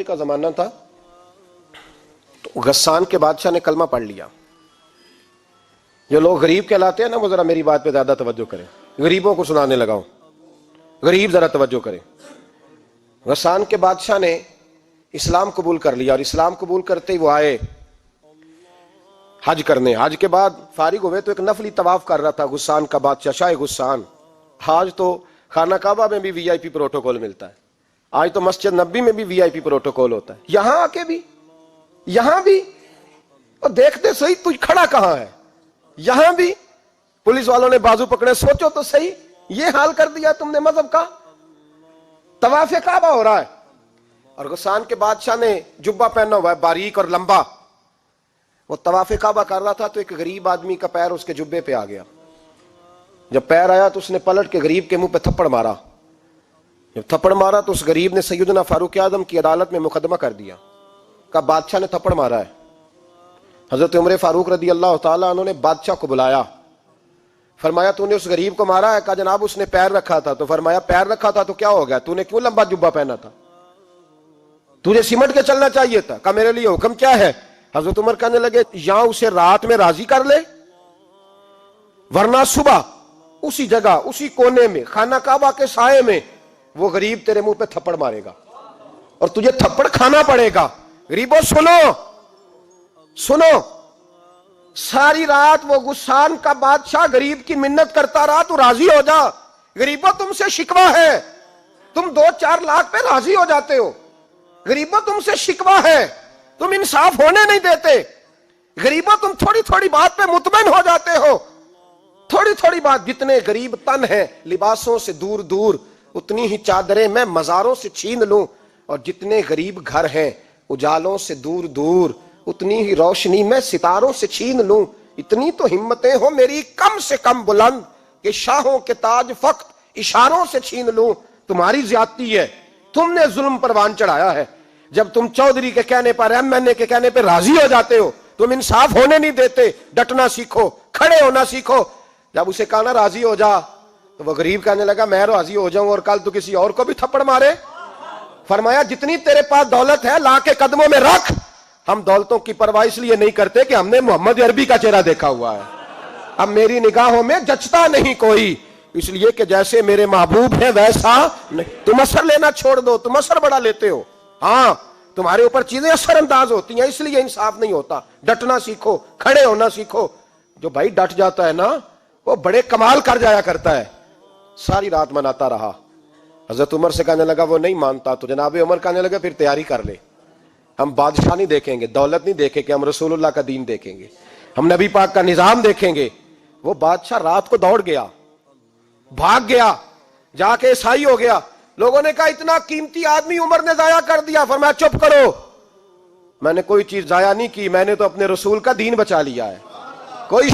کا زمانہ تھا تو غسان کے بادشاہ نے کلمہ پڑھ لیا. جو لوگ غریب کہلاتے ہیں نا وہ ذرا میری بات پہ زیادہ توجہ کریں. غریبوں کو سنانے لگا ہوں, غریب ذرا توجہ کریں. غسان کے بادشاہ نے اسلام قبول کر لیا اور اسلام قبول کرتے ہی وہ آئے حج کرنے. حج کے بعد فارغ ہوئے تو ایک نفلی طواف کر رہا تھا غسان کا بادشاہ, شاہ غسان. آج تو خانہ کعبہ میں بھی وی آئی پی پروٹوکول ملتا ہے, آج تو مسجد نبی میں بھی وی آئی پی پروٹوکول ہوتا ہے, یہاں آ کے بھی, یہاں بھی. اور دیکھتے صحیح تو کھڑا کہاں ہے, یہاں بھی پولیس والوں نے بازو پکڑے. سوچو تو صحیح, یہ حال کر دیا تم نے مذہب کا. طواف کعبہ ہو رہا ہے اور غسان کے بادشاہ نے جبہ پہنا ہوا ہے باریک اور لمبا. وہ طواف کعبہ کر رہا تھا تو ایک غریب آدمی کا پیر اس کے جبے پہ آ گیا. جب پیر آیا تو اس نے پلٹ کے غریب کے منہ پہ تھپڑ مارا. جب تھپڑ مارا تو اس غریب نے سیدنا فاروق اعظم کی عدالت میں مقدمہ کر دیا. کہا بادشاہ نے تھپڑ مارا ہے. حضرت عمر فاروق رضی اللہ تعالیٰ عنہ نے بادشاہ کو بلایا, فرمایا تو نے اس غریب کو مارا ہے؟ کہا جناب اس نے پیر رکھا تھا. تو فرمایا پیر رکھا تھا تو کیا ہو گیا, تو نے کیوں لمبا جبہ پہنا تھا, تجھے سمٹ کے چلنا چاہیے تھا. کہا میرے لیے حکم کیا ہے؟ حضرت عمر کہنے لگے یا اسے رات میں راضی کر لے ورنہ صبح اسی جگہ اسی کونے میں خانہ کعبہ کے سائے میں وہ غریب تیرے منہ پہ تھپڑ مارے گا اور تجھے تھپڑ کھانا پڑے گا. غریبوں سنو سنو, ساری رات وہ غسان کا بادشاہ غریب کی منت کرتا رہا تو راضی ہو جا. غریبوں تم سے شکوہ ہے, تم 2-4 لاکھ پہ راضی ہو جاتے ہو. غریبوں تم سے شکوہ ہے, تم انصاف ہونے نہیں دیتے. غریبوں تم تھوڑی تھوڑی بات پہ مطمئن ہو جاتے ہو. تھوڑی تھوڑی بات, جتنے غریب تن ہیں لباسوں سے دور دور اتنی ہی چادریں میں مزاروں سے چھین لوں, اور جتنے غریب گھر ہیں اجالوں سے دور دور اتنی ہی روشنی میں ستاروں سے چھین لوں. اتنی تو ہمتیں ہو میری کم سے کم بلند کہ شاہوں کے تاج فقط اشاروں سے چھین لوں. تمہاری زیادتی ہے, تم نے ظلم پروان چڑھایا ہے. جب تم چودھری کے کہنے پر ایم این اے کے کہنے پہ راضی ہو جاتے ہو, تم انصاف ہونے نہیں دیتے. ڈٹنا سیکھو, کھڑے ہونا سیکھو. جب اسے کہا نا راضی ہو جا تو وہ غریب کہنے لگا میں راضی ہو جاؤں اور کل تو کسی اور کو بھی تھپڑ مارے. فرمایا جتنی تیرے پاس دولت ہے لا کے قدموں میں رکھ. ہم دولتوں کی پرواہ اس لیے نہیں کرتے کہ ہم نے محمد عربی کا چہرہ دیکھا ہوا ہے. اب میری نگاہوں میں جچتا نہیں کوئی, اس لیے کہ جیسے میرے محبوب ہیں ویسا نہیں. تم اثر لینا چھوڑ دو, تم اثر بڑا لیتے ہو. ہاں تمہارے اوپر چیزیں اثر انداز ہوتی ہیں, اس لیے انصاف نہیں ہوتا. ڈٹنا سیکھو, کھڑے ہونا سیکھو. جو بھائی ڈٹ جاتا ہے نا وہ بڑے کمال کر جایا کرتا ہے. ساری رات مناتا رہا. حضرت عمر سے کہنے لگا وہ نہیں مانتا. تو جناب عمر کہنے لگا پھر تیاری کر لے, ہم بادشاہ نہیں دیکھیں گے, دولت نہیں دیکھیں گے, ہم رسول اللہ کا دین دیکھیں گے, ہم نبی پاک کا نظام دیکھیں گے. وہ بادشاہ رات کو دوڑ گیا, بھاگ گیا, جا کے عیسائی ہو گیا. لوگوں نے کہا اتنا قیمتی آدمی عمر نے ضائع کر دیا. فرمایا چپ کرو, میں نے کوئی چیز ضائع نہیں کی, میں نے تو اپنے رسول کا دین بچا لیا ہے. کوئی